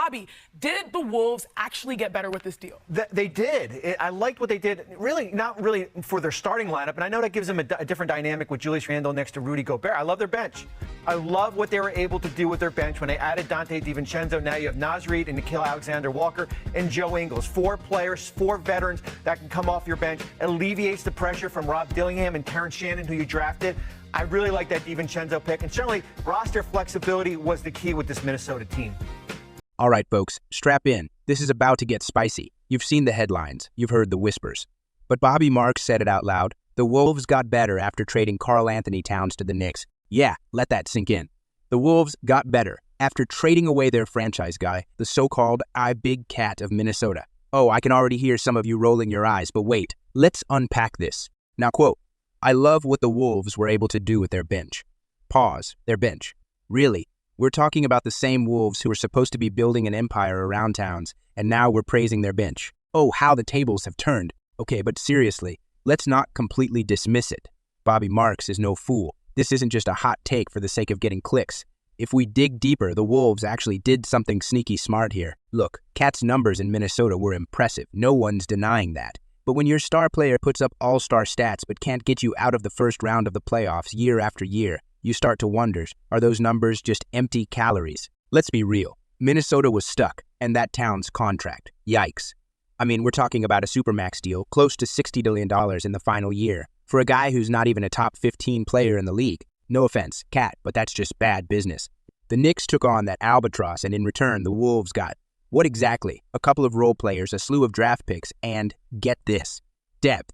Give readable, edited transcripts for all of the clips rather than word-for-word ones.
Bobby, did the Wolves actually get better with this deal? They did. I liked what they did. Really, not really for their starting lineup, and I know that gives them a different dynamic with Julius Randle next to Rudy Gobert. I love their bench. I love what they were able to do with their bench when they added Dante DiVincenzo. Now you have Naz Reid and Nickeil Alexander-Walker and Joe Ingles. 4 players, 4 veterans that can come off your bench. Alleviates the pressure from Rob Dillingham and Terrence Shannon, who you drafted. I really like that DiVincenzo pick, and certainly roster flexibility was the key with this Minnesota team. All right, folks, strap in. This is about to get spicy. You've seen the headlines. You've heard the whispers. But Bobby Marks said it out loud. The Wolves got better after trading Karl-Anthony Towns to the Knicks. Yeah, let that sink in. The Wolves got better after trading away their franchise guy, the so-called Big Cat of Minnesota. Oh, I can already hear some of you rolling your eyes, but wait, let's unpack this. Now, quote, I love what the Wolves were able to do with their bench. Pause, their bench. Really, we're talking about the same Wolves who were supposed to be building an empire around Towns, and now we're praising their bench. Oh, how the tables have turned. Okay, but seriously, let's not completely dismiss it. Bobby Marks is no fool. This isn't just a hot take for the sake of getting clicks. If we dig deeper, the Wolves actually did something sneaky smart here. Look, Cat's numbers in Minnesota were impressive. No one's denying that. But when your star player puts up all-star stats but can't get you out of the first round of the playoffs year after year, you start to wonder, are those numbers just empty calories? Let's be real. Minnesota was stuck, and that Towns contract. Yikes. I mean, we're talking about a supermax deal, close to $60 million in the final year, for a guy who's not even a top 15 player in the league. No offense, Cat, but that's just bad business. The Knicks took on that albatross, and in return, the Wolves got what exactly? A couple of role players, a slew of draft picks, and, get this, depth,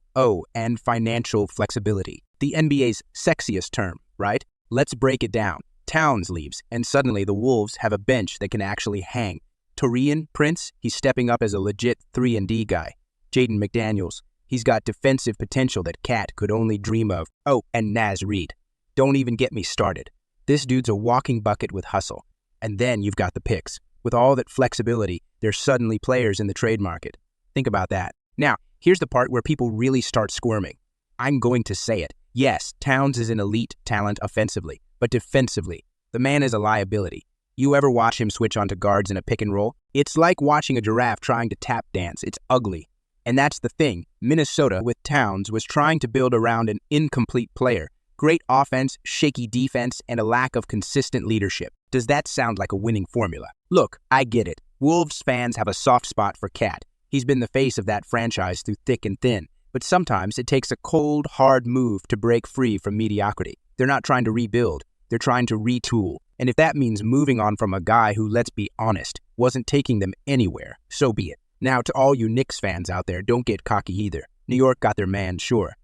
and financial flexibility. The NBA's sexiest term, right? Let's break it down. Towns leaves, and suddenly the Wolves have a bench that can actually hang. Taurean Prince, he's stepping up as a legit 3-and-D guy. Jaden McDaniels, he's got defensive potential that Cat could only dream of. Oh, and Naz Reid. Don't even get me started. This dude's a walking bucket with hustle. And then you've got the picks. With all that flexibility, there's suddenly players in the trade market. Think about that. Now, here's the part where people really start squirming. I'm going to say it. Yes, Towns is an elite talent offensively, but defensively, the man is a liability. You ever watch him switch onto guards in a pick and roll? It's like watching a giraffe trying to tap dance. It's ugly. And that's the thing. Minnesota, with Towns, was trying to build around an incomplete player. Great offense, shaky defense, and a lack of consistent leadership. Does that sound like a winning formula? Look, I get it. Wolves fans have a soft spot for Cat. He's been the face of that franchise through thick and thin. But sometimes it takes a cold, hard move to break free from mediocrity. They're not trying to rebuild. They're trying to retool. And if that means moving on from a guy who, let's be honest, wasn't taking them anywhere, so be it. Now, to all you Knicks fans out there, don't get cocky either. New York got their man, sure.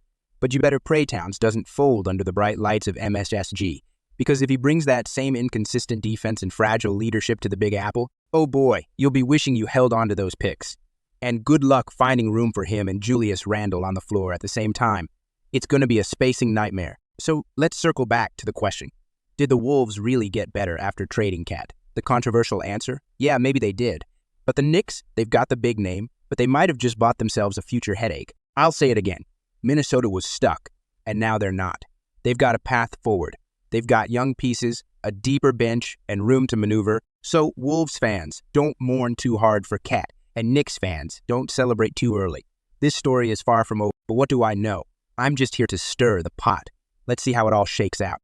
But you better pray Towns doesn't fold under the bright lights of MSSG. Because if he brings that same inconsistent defense and fragile leadership to the Big Apple, oh boy, you'll be wishing you held on to those picks. And good luck finding room for him and Julius Randle on the floor at the same time. It's going to be a spacing nightmare. So let's circle back to the question. Did the Wolves really get better after trading Cat? The controversial answer? Yeah, maybe they did. But the Knicks, they've got the big name, but they might have just bought themselves a future headache. I'll say it again. Minnesota was stuck, and now they're not. They've got a path forward. They've got young pieces, a deeper bench, and room to maneuver. So, Wolves fans, don't mourn too hard for Cat. And Knicks fans, don't celebrate too early. This story is far from over, but what do I know? I'm just here to stir the pot. Let's see how it all shakes out.